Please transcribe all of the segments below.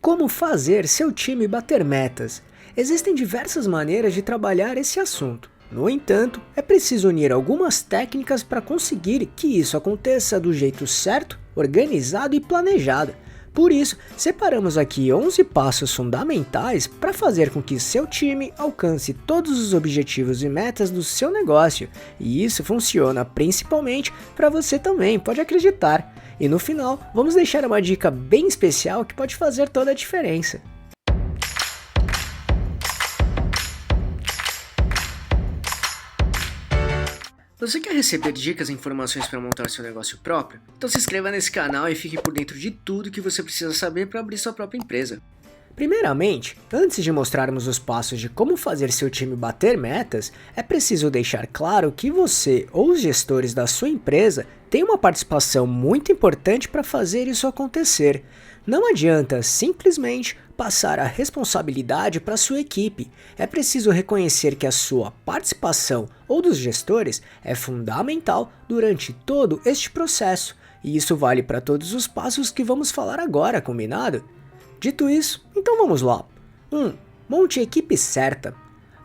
Como fazer seu time bater metas? Existem diversas maneiras de trabalhar esse assunto. No entanto, é preciso unir algumas técnicas para conseguir que isso aconteça do jeito certo, organizado e planejado. Por isso, separamos aqui 11 passos fundamentais para fazer com que seu time alcance todos os objetivos e metas do seu negócio. E isso funciona principalmente para você também, pode acreditar. E no final, vamos deixar uma dica bem especial que pode fazer toda a diferença. Você quer receber dicas e informações para montar seu negócio próprio? Então se inscreva nesse canal e fique por dentro de tudo que você precisa saber para abrir sua própria empresa. Primeiramente, antes de mostrarmos os passos de como fazer seu time bater metas, é preciso deixar claro que você ou os gestores da sua empresa têm uma participação muito importante para fazer isso acontecer. Não adianta simplesmente passar a responsabilidade para sua equipe. É preciso reconhecer que a sua participação ou dos gestores é fundamental durante todo este processo. E isso vale para todos os passos que vamos falar agora, combinado? Dito isso, então vamos lá. 1. Monte a equipe certa.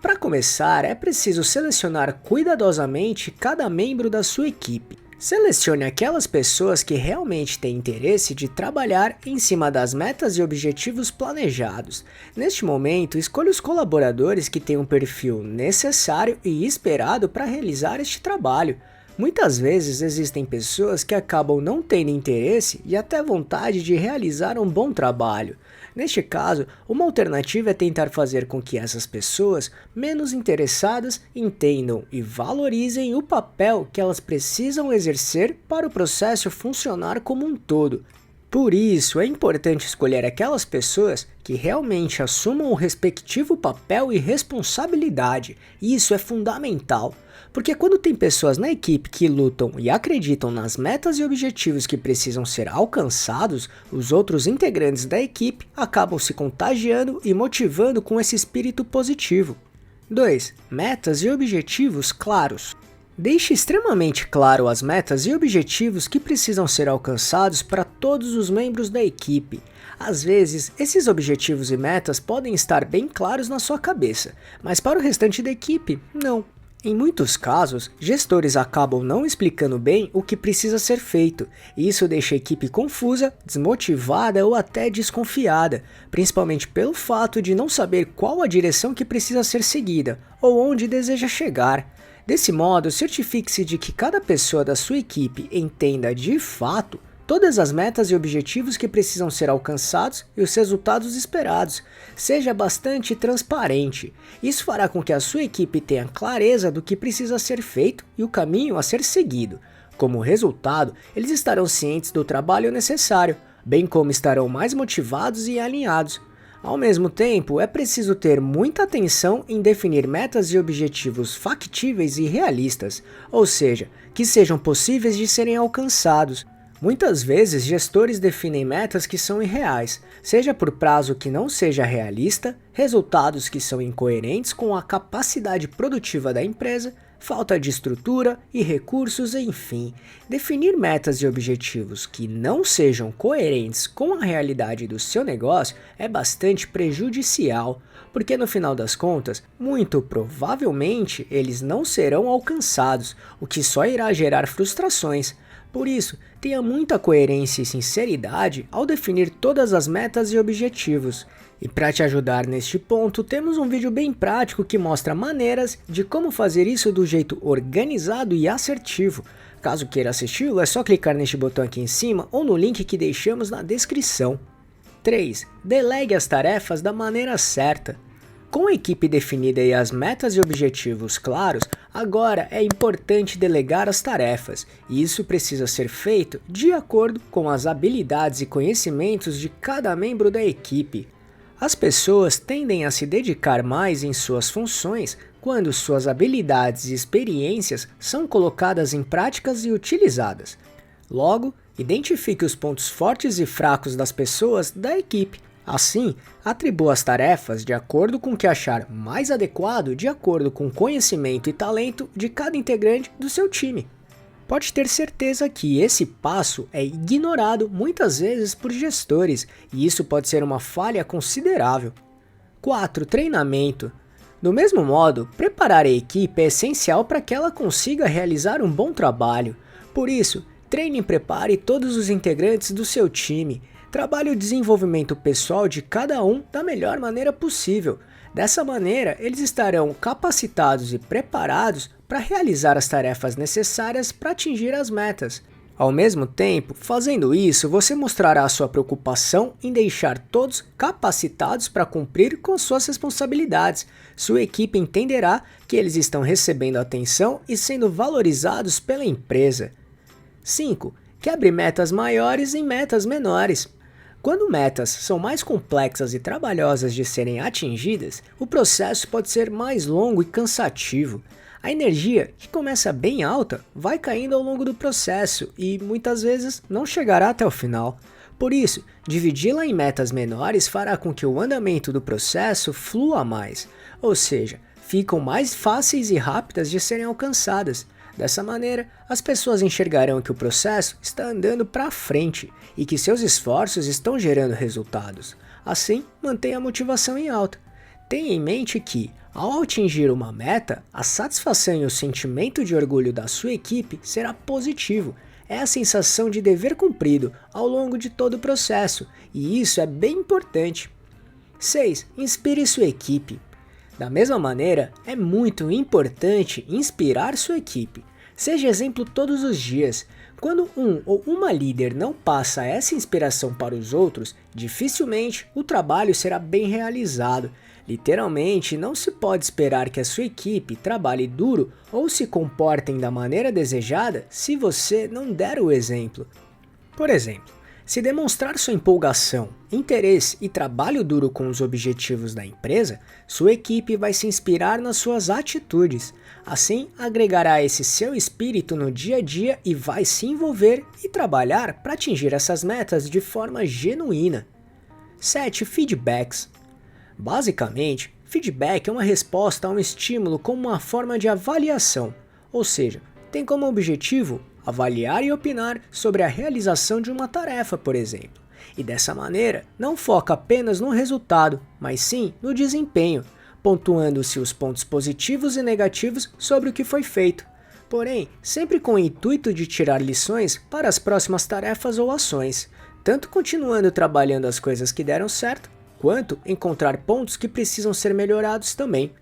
Para começar, é preciso selecionar cuidadosamente cada membro da sua equipe. Selecione aquelas pessoas que realmente têm interesse de trabalhar em cima das metas e objetivos planejados. Neste momento, escolha os colaboradores que têm um perfil necessário e esperado para realizar este trabalho. Muitas vezes existem pessoas que acabam não tendo interesse e até vontade de realizar um bom trabalho. Neste caso, uma alternativa é tentar fazer com que essas pessoas menos interessadas entendam e valorizem o papel que elas precisam exercer para o processo funcionar como um todo. Por isso, é importante escolher aquelas pessoas que realmente assumam o respectivo papel e responsabilidade. Isso é fundamental, porque quando tem pessoas na equipe que lutam e acreditam nas metas e objetivos que precisam ser alcançados, os outros integrantes da equipe acabam se contagiando e motivando com esse espírito positivo. 2. Metas e objetivos claros. Deixe extremamente claro as metas e objetivos que precisam ser alcançados para todos os membros da equipe. Às vezes, esses objetivos e metas podem estar bem claros na sua cabeça, mas para o restante da equipe, não. Em muitos casos, gestores acabam não explicando bem o que precisa ser feito, e isso deixa a equipe confusa, desmotivada ou até desconfiada, principalmente pelo fato de não saber qual a direção que precisa ser seguida ou onde deseja chegar. Desse modo, certifique-se de que cada pessoa da sua equipe entenda de fato todas as metas e objetivos que precisam ser alcançados e os resultados esperados. Seja bastante transparente. Isso fará com que a sua equipe tenha clareza do que precisa ser feito e o caminho a ser seguido. Como resultado, eles estarão cientes do trabalho necessário, bem como estarão mais motivados e alinhados. Ao mesmo tempo, é preciso ter muita atenção em definir metas e objetivos factíveis e realistas, ou seja, que sejam possíveis de serem alcançados. Muitas vezes, gestores definem metas que são irreais, seja por prazo que não seja realista, resultados que são incoerentes com a capacidade produtiva da empresa, falta de estrutura e recursos, enfim. Definir metas e objetivos que não sejam coerentes com a realidade do seu negócio é bastante prejudicial, porque no final das contas, muito provavelmente eles não serão alcançados, o que só irá gerar frustrações. Por isso, tenha muita coerência e sinceridade ao definir todas as metas e objetivos. E para te ajudar neste ponto, temos um vídeo bem prático que mostra maneiras de como fazer isso do jeito organizado e assertivo. Caso queira assisti-lo, é só clicar neste botão aqui em cima ou no link que deixamos na descrição. 3. Delegue as tarefas da maneira certa. Com a equipe definida e as metas e objetivos claros, agora é importante delegar as tarefas, e isso precisa ser feito de acordo com as habilidades e conhecimentos de cada membro da equipe. As pessoas tendem a se dedicar mais em suas funções quando suas habilidades e experiências são colocadas em práticas e utilizadas. Logo, identifique os pontos fortes e fracos das pessoas da equipe. Assim, atribua as tarefas de acordo com o que achar mais adequado de acordo com o conhecimento e talento de cada integrante do seu time. Pode ter certeza que esse passo é ignorado muitas vezes por gestores e isso pode ser uma falha considerável. 4. Treinamento. Do mesmo modo, preparar a equipe é essencial para que ela consiga realizar um bom trabalho. Por isso, treine e prepare todos os integrantes do seu time. Trabalhe o desenvolvimento pessoal de cada um da melhor maneira possível. Dessa maneira, eles estarão capacitados e preparados para realizar as tarefas necessárias para atingir as metas. Ao mesmo tempo, fazendo isso, você mostrará sua preocupação em deixar todos capacitados para cumprir com suas responsabilidades. Sua equipe entenderá que eles estão recebendo atenção e sendo valorizados pela empresa. 5. Quebre metas maiores em metas menores. Quando metas são mais complexas e trabalhosas de serem atingidas, o processo pode ser mais longo e cansativo. A energia, que começa bem alta, vai caindo ao longo do processo e, muitas vezes, não chegará até o final. Por isso, dividi-la em metas menores fará com que o andamento do processo flua mais, ou seja, ficam mais fáceis e rápidas de serem alcançadas. Dessa maneira, as pessoas enxergarão que o processo está andando para frente e que seus esforços estão gerando resultados. Assim, mantenha a motivação em alta. Tenha em mente que, ao atingir uma meta, a satisfação e o sentimento de orgulho da sua equipe será positivo. É a sensação de dever cumprido ao longo de todo o processo, e isso é bem importante. 6. Inspire sua equipe. Da mesma maneira, é muito importante inspirar sua equipe. Seja exemplo todos os dias. Quando um ou uma líder não passa essa inspiração para os outros, dificilmente o trabalho será bem realizado. Literalmente, não se pode esperar que a sua equipe trabalhe duro ou se comportem da maneira desejada se você não der o exemplo. Por exemplo, se demonstrar sua empolgação, interesse e trabalho duro com os objetivos da empresa, sua equipe vai se inspirar nas suas atitudes. Assim, agregará esse seu espírito no dia a dia e vai se envolver e trabalhar para atingir essas metas de forma genuína. 7. Feedbacks. Basicamente, feedback é uma resposta a um estímulo como uma forma de avaliação, ou seja, tem como objetivo avaliar e opinar sobre a realização de uma tarefa, por exemplo. E dessa maneira, não foca apenas no resultado, mas sim no desempenho, pontuando-se os pontos positivos e negativos sobre o que foi feito. Porém, sempre com o intuito de tirar lições para as próximas tarefas ou ações, tanto continuando trabalhando as coisas que deram certo, quanto encontrar pontos que precisam ser melhorados também.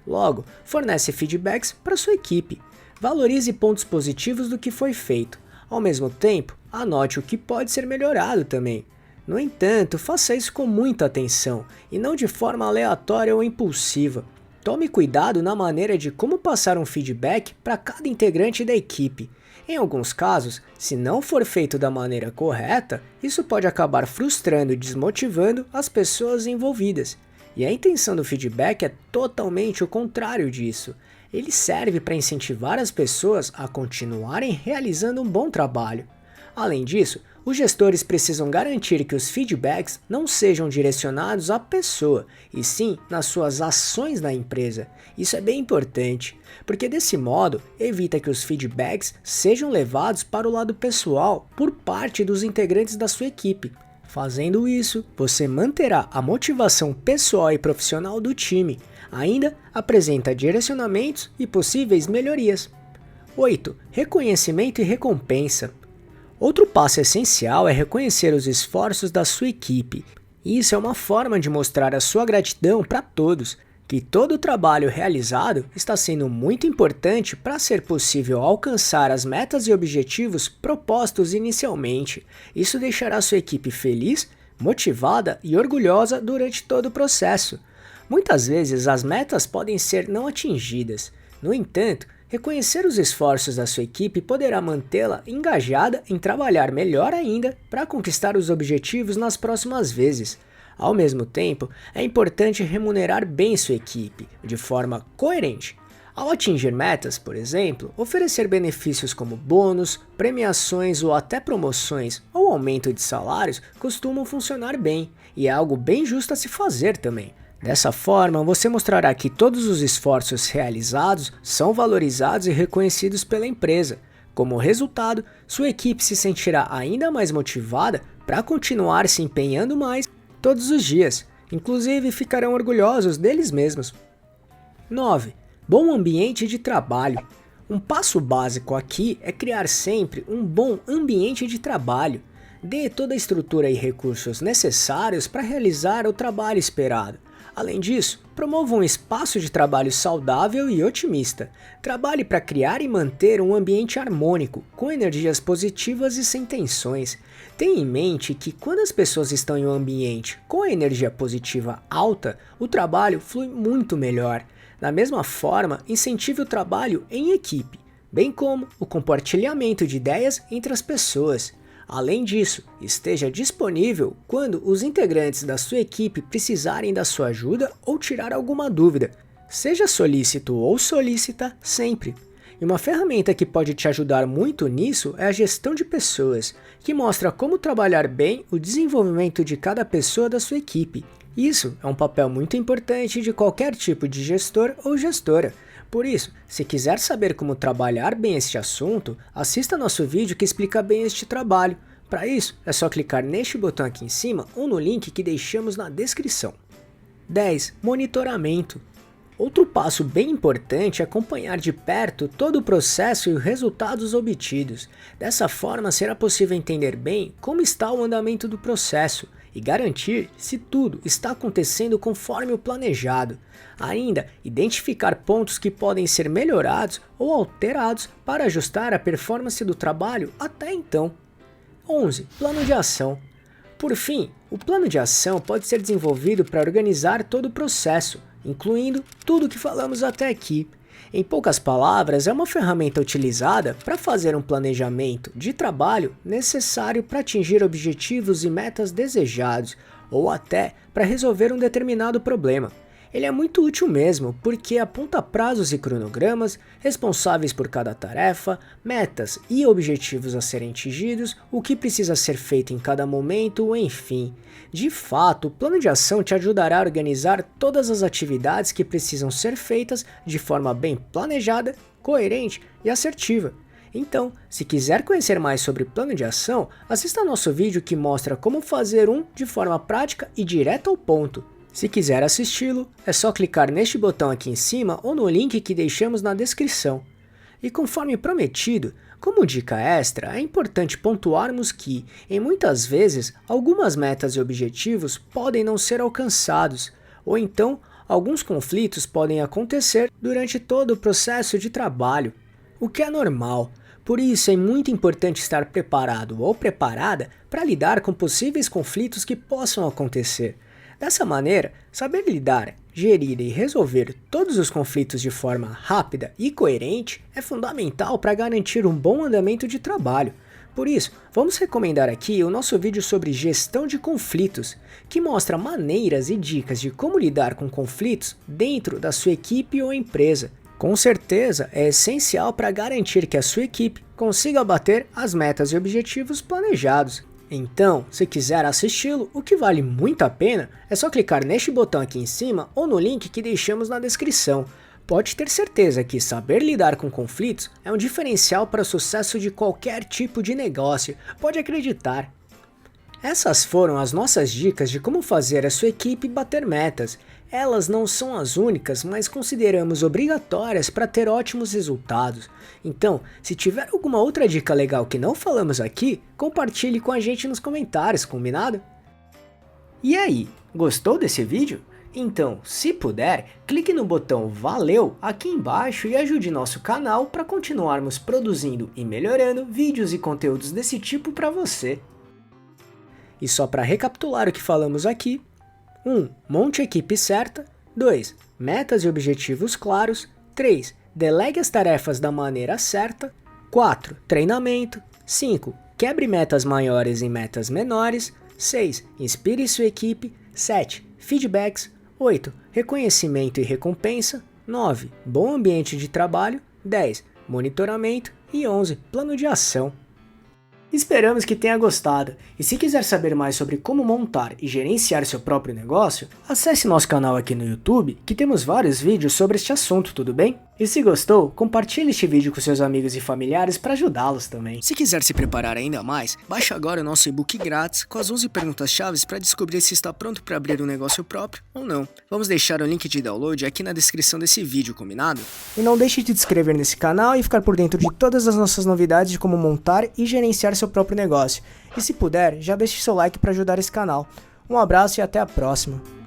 Logo, fornece feedbacks para sua equipe. Valorize pontos positivos do que foi feito. Ao mesmo tempo, anote o que pode ser melhorado também. No entanto, faça isso com muita atenção e não de forma aleatória ou impulsiva. Tome cuidado na maneira de como passar um feedback para cada integrante da equipe. Em alguns casos, se não for feito da maneira correta, isso pode acabar frustrando e desmotivando as pessoas envolvidas. E a intenção do feedback é totalmente o contrário disso. Ele serve para incentivar as pessoas a continuarem realizando um bom trabalho. Além disso, os gestores precisam garantir que os feedbacks não sejam direcionados à pessoa, e sim nas suas ações na empresa. Isso é bem importante, porque desse modo evita que os feedbacks sejam levados para o lado pessoal por parte dos integrantes da sua equipe. Fazendo isso, você manterá a motivação pessoal e profissional do time. Ainda apresenta direcionamentos e possíveis melhorias. 8. Reconhecimento e recompensa. Outro passo essencial é reconhecer os esforços da sua equipe. Isso é uma forma de mostrar a sua gratidão para todos, que todo o trabalho realizado está sendo muito importante para ser possível alcançar as metas e objetivos propostos inicialmente. Isso deixará sua equipe feliz, motivada e orgulhosa durante todo o processo. Muitas vezes as metas podem ser não atingidas. No entanto, reconhecer os esforços da sua equipe poderá mantê-la engajada em trabalhar melhor ainda para conquistar os objetivos nas próximas vezes. Ao mesmo tempo, é importante remunerar bem sua equipe, de forma coerente. Ao atingir metas, por exemplo, oferecer benefícios como bônus, premiações ou até promoções ou aumento de salários costumam funcionar bem, e é algo bem justo a se fazer também. Dessa forma, você mostrará que todos os esforços realizados são valorizados e reconhecidos pela empresa. Como resultado, sua equipe se sentirá ainda mais motivada para continuar se empenhando mais todos os dias, inclusive ficarão orgulhosos deles mesmos. 9. Bom ambiente de trabalho. Um passo básico aqui é criar sempre um bom ambiente de trabalho. Dê toda a estrutura e recursos necessários para realizar o trabalho esperado. Além disso, promova um espaço de trabalho saudável e otimista. Trabalhe para criar e manter um ambiente harmônico, com energias positivas e sem tensões. Tenha em mente que quando as pessoas estão em um ambiente com a energia positiva alta, o trabalho flui muito melhor. Da mesma forma, incentive o trabalho em equipe, bem como o compartilhamento de ideias entre as pessoas. Além disso, esteja disponível quando os integrantes da sua equipe precisarem da sua ajuda ou tirar alguma dúvida. Seja solícito ou solícita sempre. E uma ferramenta que pode te ajudar muito nisso é a gestão de pessoas, que mostra como trabalhar bem o desenvolvimento de cada pessoa da sua equipe. Isso é um papel muito importante de qualquer tipo de gestor ou gestora. Por isso, se quiser saber como trabalhar bem este assunto, assista nosso vídeo que explica bem este trabalho. Para isso, é só clicar neste botão aqui em cima ou no link que deixamos na descrição. 10. Monitoramento. Outro passo bem importante é acompanhar de perto todo o processo e os resultados obtidos. Dessa forma, será possível entender bem como está o andamento do processo e garantir se tudo está acontecendo conforme o planejado. Ainda, identificar pontos que podem ser melhorados ou alterados para ajustar a performance do trabalho até então. 11. Plano de ação. Por fim, o plano de ação pode ser desenvolvido para organizar todo o processo, incluindo tudo o que falamos até aqui. Em poucas palavras, é uma ferramenta utilizada para fazer um planejamento de trabalho necessário para atingir objetivos e metas desejados, ou até para resolver um determinado problema. Ele é muito útil mesmo, porque aponta prazos e cronogramas responsáveis por cada tarefa, metas e objetivos a serem atingidos, o que precisa ser feito em cada momento, enfim. De fato, o plano de ação te ajudará a organizar todas as atividades que precisam ser feitas de forma bem planejada, coerente e assertiva. Então, se quiser conhecer mais sobre plano de ação, assista nosso vídeo que mostra como fazer um de forma prática e direto ao ponto. Se quiser assisti-lo, é só clicar neste botão aqui em cima ou no link que deixamos na descrição. E conforme prometido, como dica extra, é importante pontuarmos que, em muitas vezes, algumas metas e objetivos podem não ser alcançados, ou então, alguns conflitos podem acontecer durante todo o processo de trabalho, o que é normal. Por isso é muito importante estar preparado ou preparada para lidar com possíveis conflitos que possam acontecer. Dessa maneira, saber lidar, gerir e resolver todos os conflitos de forma rápida e coerente é fundamental para garantir um bom andamento de trabalho. Por isso, vamos recomendar aqui o nosso vídeo sobre gestão de conflitos, que mostra maneiras e dicas de como lidar com conflitos dentro da sua equipe ou empresa. Com certeza, é essencial para garantir que a sua equipe consiga bater as metas e objetivos planejados. Então, se quiser assisti-lo, o que vale muito a pena é só clicar neste botão aqui em cima ou no link que deixamos na descrição. Pode ter certeza que saber lidar com conflitos é um diferencial para o sucesso de qualquer tipo de negócio, pode acreditar. Essas foram as nossas dicas de como fazer a sua equipe bater metas. Elas não são as únicas, mas consideramos obrigatórias para ter ótimos resultados. Então, se tiver alguma outra dica legal que não falamos aqui, compartilhe com a gente nos comentários, combinado? E aí, gostou desse vídeo? Então, se puder, clique no botão Valeu aqui embaixo e ajude nosso canal para continuarmos produzindo e melhorando vídeos e conteúdos desse tipo para você. E só para recapitular o que falamos aqui: 1. Monte a equipe certa. 2. Metas e objetivos claros. 3. Delegue as tarefas da maneira certa. 4. Treinamento. 5. Quebre metas maiores em metas menores. 6. Inspire sua equipe. 7. Feedbacks. 8. Reconhecimento e recompensa. 9. Bom ambiente de trabalho. 10. Monitoramento. E 11. Plano de ação. Esperamos que tenha gostado, e se quiser saber mais sobre como montar e gerenciar seu próprio negócio, acesse nosso canal aqui no YouTube, que temos vários vídeos sobre este assunto, tudo bem? E se gostou, compartilhe este vídeo com seus amigos e familiares para ajudá-los também. Se quiser se preparar ainda mais, baixe agora o nosso e-book grátis com as 11 perguntas-chave para descobrir se está pronto para abrir um negócio próprio ou não. Vamos deixar o link de download aqui na descrição desse vídeo, combinado? E não deixe de se inscrever nesse canal e ficar por dentro de todas as nossas novidades de como montar e gerenciar seu próprio negócio. E se puder, já deixe seu like para ajudar esse canal. Um abraço e até a próxima.